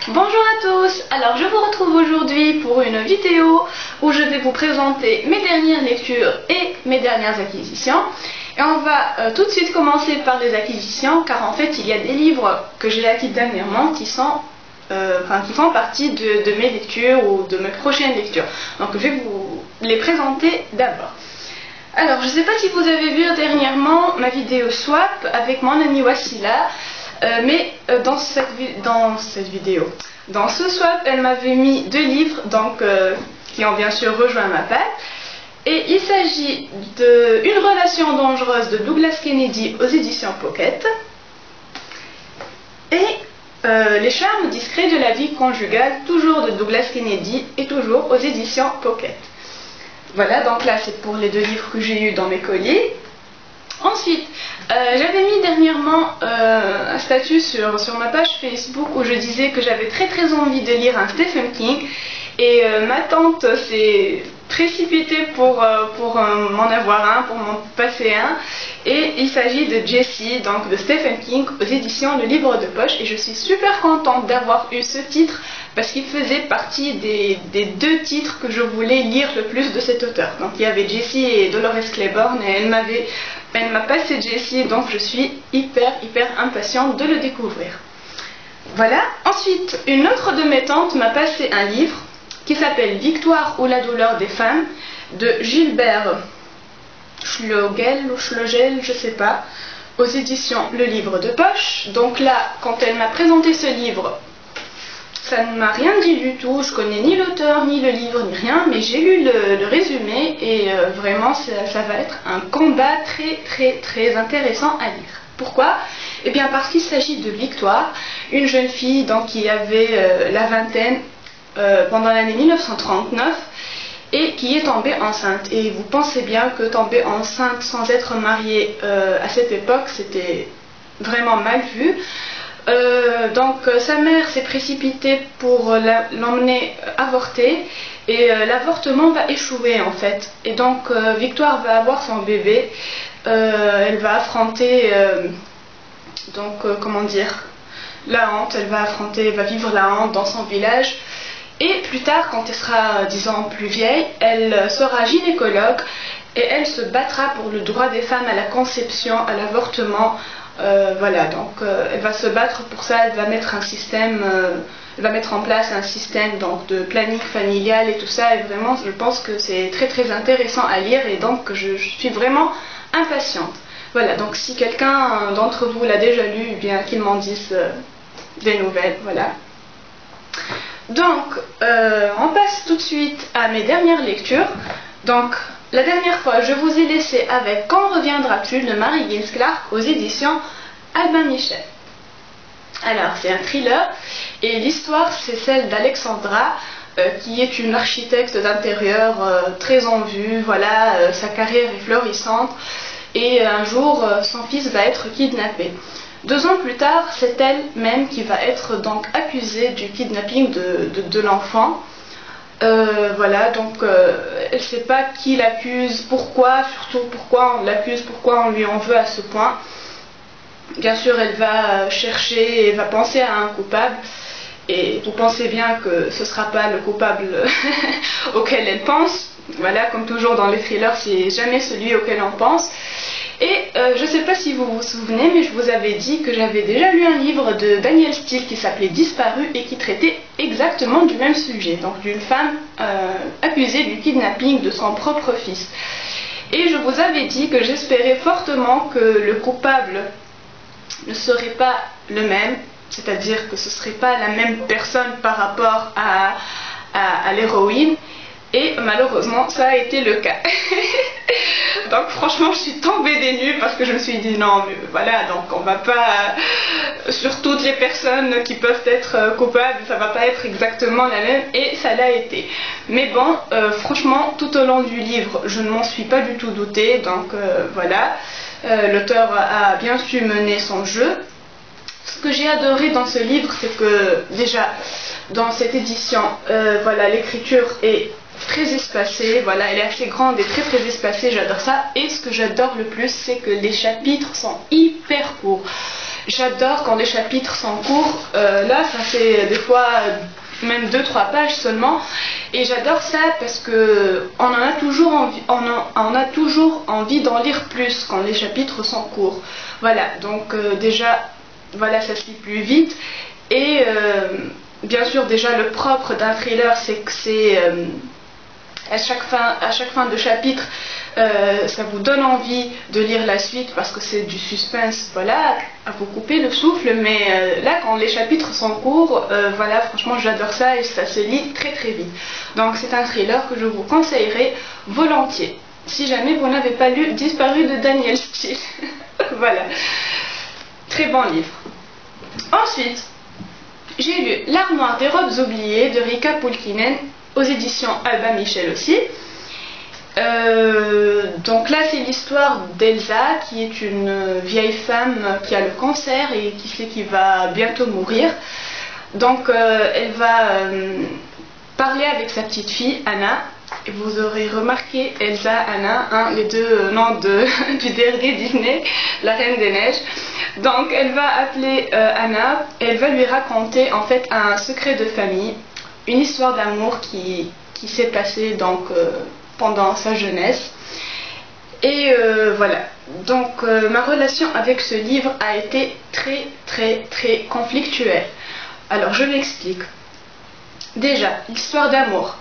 Bonjour à tous, alors je vous retrouve aujourd'hui pour une vidéo où je vais vous présenter mes dernières lectures et mes dernières acquisitions. Et on va tout de suite commencer par les acquisitions, car en fait il y a des livres que j'ai acquis dernièrement qui font partie de mes lectures ou de mes prochaines lectures. Donc je vais vous les présenter d'abord. Alors je ne sais pas si vous avez vu dernièrement ma vidéo swap avec mon amie Wassila. Dans ce swap, elle m'avait mis deux livres qui ont bien sûr rejoint ma page. Et il s'agit de Une relation dangereuse de Douglas Kennedy aux éditions Pocket et Les charmes discrets de la vie conjugale, toujours de Douglas Kennedy et toujours aux éditions Pocket. Voilà, donc là c'est pour les deux livres que j'ai eu dans mes colis. Ensuite, j'avais mis dernièrement un statut sur ma page Facebook où je disais que j'avais très envie de lire un Stephen King et ma tante s'est précipitée pour m'en avoir un, pour m'en passer un, et il s'agit de Jessie, donc de Stephen King aux éditions Le Livre de Poche, et je suis super contente d'avoir eu ce titre parce qu'il faisait partie des deux titres que je voulais lire le plus de cet auteur. Donc il y avait Jessie et Dolores Claiborne et elle m'a passé Jessie, donc je suis hyper impatiente de le découvrir. Voilà. Ensuite, une autre de mes tantes m'a passé un livre qui s'appelle Victoire ou la douleur des femmes de Gilbert Schlogel ou Schlogel, je sais pas, aux éditions Le Livre de Poche. Donc là, quand elle m'a présenté ce livre, ça ne m'a rien dit du tout, je connais ni l'auteur, ni le livre, ni rien, mais j'ai lu le résumé et vraiment ça va être un combat très intéressant à lire. Pourquoi? Eh bien parce qu'il s'agit de Victoire, une jeune fille donc, qui avait la vingtaine pendant l'année 1939 et qui est tombée enceinte. Et vous pensez bien que tomber enceinte sans être mariée à cette époque, c'était vraiment mal vu. Donc sa mère s'est précipitée pour l'emmener avorter et l'avortement va échouer en fait. Et donc Victoire va avoir son bébé, elle va affronter comment dire, la honte, elle va vivre la honte dans son village. Et plus tard, quand elle sera, disons, plus vieille, elle sera gynécologue et elle se battra pour le droit des femmes à la conception, à l'avortement. Voilà, donc elle va se battre pour ça, elle va mettre elle va mettre en place un système donc, de planning familial et tout ça, et vraiment je pense que c'est très intéressant à lire et donc je suis vraiment impatiente. Voilà, donc si quelqu'un d'entre vous l'a déjà lu, eh bien qu'il m'en dise des nouvelles, voilà. Donc, on passe tout de suite à mes dernières lectures. Donc, la dernière fois, je vous ai laissé avec Quand reviendras-tu de Mary Giles Clark aux éditions Albin Michel. Alors, c'est un thriller et l'histoire, c'est celle d'Alexandra, qui est une architecte d'intérieur très en vue. Voilà, sa carrière est florissante et un jour, son fils va être kidnappé. 2 ans plus tard, c'est elle-même qui va être donc accusée du kidnapping de l'enfant. Voilà, donc elle ne sait pas qui l'accuse, pourquoi, surtout pourquoi on l'accuse, pourquoi on lui en veut à ce point. Bien sûr, elle va chercher et va penser à un coupable. Et vous pensez bien que ce ne sera pas le coupable auquel elle pense. Voilà, comme toujours dans les thrillers, c'est jamais celui auquel on pense. Et je ne sais pas si vous vous souvenez, mais je vous avais dit que j'avais déjà lu un livre de Danielle Steele qui s'appelait Disparu et qui traitait exactement du même sujet, donc d'une femme accusée du kidnapping de son propre fils. Et je vous avais dit que j'espérais fortement que le coupable ne serait pas le même, c'est-à-dire que ce ne serait pas la même personne par rapport à l'héroïne. Et malheureusement, ça a été le cas. Donc franchement, je suis tombée des nues parce que je me suis dit non, mais voilà, donc on va pas, sur toutes les personnes qui peuvent être coupables, ça va pas être exactement la même, et ça l'a été. Mais bon, franchement, tout au long du livre, je ne m'en suis pas du tout doutée, donc voilà, l'auteur a bien su mener son jeu. Ce que j'ai adoré dans ce livre, c'est que déjà, dans cette édition, voilà, l'écriture est très espacée, voilà, elle est assez grande et très espacée, j'adore ça. Et ce que j'adore le plus, c'est que les chapitres sont hyper courts. J'adore quand les chapitres sont courts. Là, ça fait des fois même 2-3 pages seulement. Et j'adore ça parce que on en a toujours envie, on a toujours envie d'en lire plus quand les chapitres sont courts. Voilà, donc déjà, voilà, ça se lit plus vite. Et bien sûr, déjà, le propre d'un thriller, c'est que c'est à chaque fin de chapitre, ça vous donne envie de lire la suite parce que c'est du suspense, voilà, à vous couper le souffle. Mais là, quand les chapitres sont courts, voilà, franchement, j'adore ça et ça se lit très très vite. Donc, c'est un thriller que je vous conseillerais volontiers, si jamais vous n'avez pas lu Disparu de Danielle Steel. Voilà, très bon livre. Ensuite, j'ai lu L'armoire des robes oubliées de Riikka Pulkkinen aux éditions Albin Michel aussi. Donc là, c'est l'histoire d'Elsa, qui est une vieille femme qui a le cancer et qui sait qu'il va bientôt mourir. Donc elle va parler avec sa petite fille Anna. Et vous aurez remarqué Elsa, Anna, hein, les deux noms du dernier Disney, La Reine des Neiges. Donc elle va appeler Anna et elle va lui raconter en fait un secret de famille, une histoire d'amour qui s'est passée donc pendant sa jeunesse. Et voilà, donc ma relation avec ce livre a été très très très conflictuelle. Alors je m'explique. Déjà, l'histoire d'amour,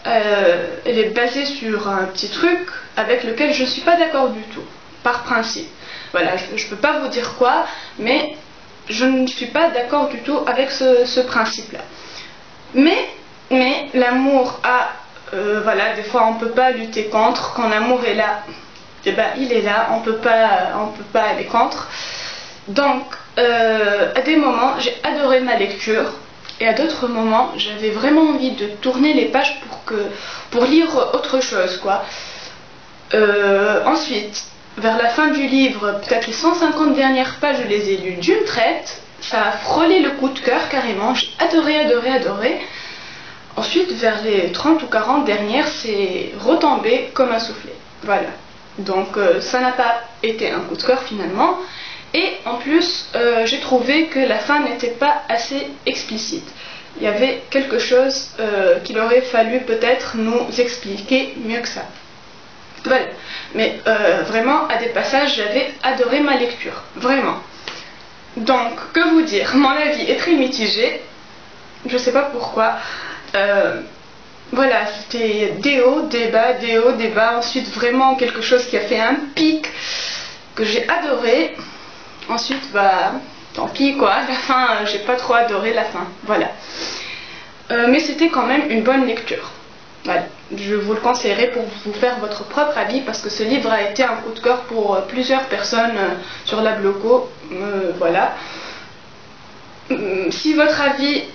elle est basée sur un petit truc avec lequel je ne suis pas d'accord du tout, par principe. Voilà, je ne peux pas vous dire quoi, mais je ne suis pas d'accord du tout avec ce principe-là. Mais l'amour a... voilà, des fois on ne peut pas lutter contre. Quand l'amour est là, eh ben, il est là, on peut pas aller contre. Donc, à des moments, j'ai adoré ma lecture. Et à d'autres moments, j'avais vraiment envie de tourner les pages pour lire autre chose, quoi. Ensuite, vers la fin du livre, peut-être les 150 dernières pages, je les ai lues d'une traite. Ça a frôlé le coup de cœur carrément. J'ai adoré, adoré, adoré. Ensuite, vers les 30 ou 40 dernières, c'est retombé comme un soufflet. Voilà. Donc, ça n'a pas été un coup de cœur finalement. Et en plus, j'ai trouvé que la fin n'était pas assez explicite. Il y avait quelque chose qu'il aurait fallu peut-être nous expliquer mieux que ça. Voilà. Mais vraiment, à des passages, j'avais adoré ma lecture. Vraiment. Donc, que vous dire, mon avis est très mitigé. Je ne sais pas pourquoi. Voilà, c'était des hauts, des bas. Ensuite, vraiment quelque chose qui a fait un pic que j'ai adoré. Ensuite, bah, tant pis quoi, la fin, j'ai pas trop adoré la fin, voilà. Mais c'était quand même une bonne lecture. Voilà. Je vous le conseillerais pour vous faire votre propre avis parce que ce livre a été un coup de cœur pour plusieurs personnes sur la Bloco, voilà. Si votre avis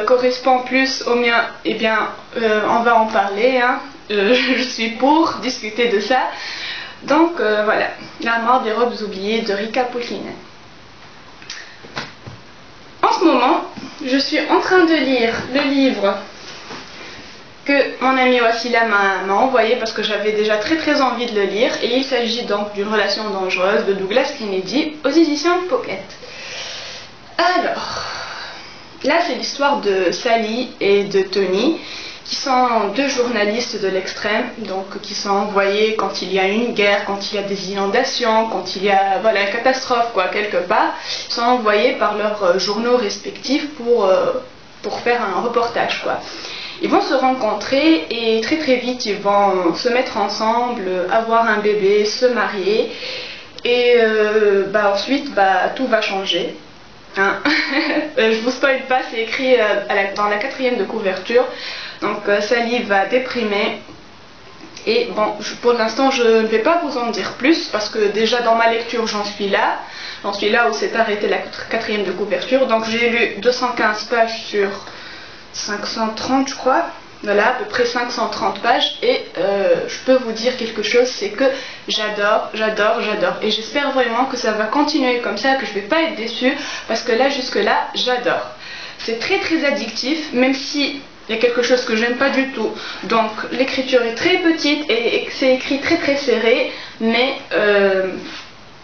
correspond plus au mien, eh bien, on va en parler, hein. Je suis pour discuter de ça. Donc voilà, L'armoire des robes oubliées de Riikka Pulkkinen. En ce moment, je suis en train de lire le livre que mon ami Wassila m'a envoyé parce que j'avais déjà très très envie de le lire. Et il s'agit donc d'une relation dangereuse de Douglas Kennedy aux éditions Pocket. Alors, là c'est l'histoire de Sally et de Tony, qui sont deux journalistes de l'extrême, donc qui sont envoyés quand il y a une guerre, quand il y a des inondations, quand il y a voilà, une catastrophe quoi, quelque part. Ils sont envoyés par leurs journaux respectifs pour faire un reportage, quoi. Ils vont se rencontrer et très très vite ils vont se mettre ensemble, avoir un bébé, se marier et ensuite tout va changer. Hein. Je vous spoil pas, c'est écrit dans la 4e de couverture. Donc Sally va déprimer et bon, pour l'instant je ne vais pas vous en dire plus parce que déjà dans ma lecture j'en suis là où s'est arrêtée la 4e de couverture. Donc j'ai lu 215 pages sur 530 je crois, voilà, à peu près 530 pages et je peux vous dire quelque chose, c'est que j'adore et j'espère vraiment que ça va continuer comme ça, que je vais pas être déçue parce que là jusque là j'adore. C'est très très addictif, même si il y a quelque chose que j'aime pas du tout. Donc l'écriture est très petite et c'est écrit très très serré, mais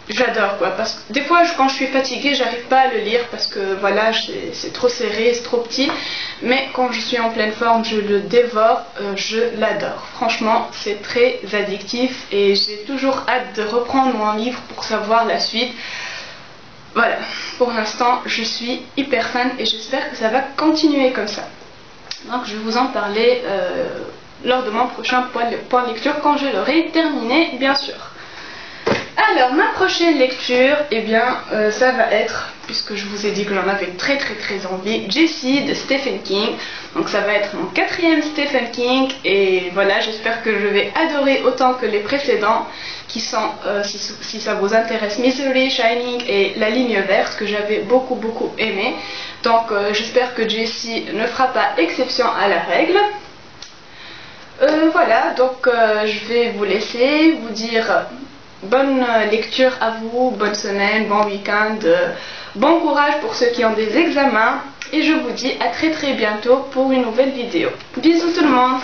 j'adore quoi, parce que des fois quand je suis fatiguée j'arrive pas à le lire parce que voilà c'est trop serré, c'est trop petit, mais quand je suis en pleine forme je le dévore, je l'adore. Franchement c'est très addictif et j'ai toujours hâte de reprendre mon livre pour savoir la suite. Voilà, pour l'instant je suis hyper fan et j'espère que ça va continuer comme ça. Donc je vais vous en parler lors de mon prochain point lecture quand je l'aurai terminé bien sûr. Alors ma prochaine lecture, eh bien ça va être, puisque je vous ai dit que j'en avais très envie, Jessie de Stephen King. Donc ça va être mon 4e Stephen King et voilà, j'espère que je vais adorer autant que les précédents qui sont, si ça vous intéresse, Misery, Shining et La Ligne Verte que j'avais beaucoup aimé. Donc j'espère que Jessie ne fera pas exception à la règle. Voilà, donc je vais vous laisser, vous dire bonne lecture à vous, bonne semaine, bon week-end, bon courage pour ceux qui ont des examens et je vous dis à très bientôt pour une nouvelle vidéo. Bisous tout le monde!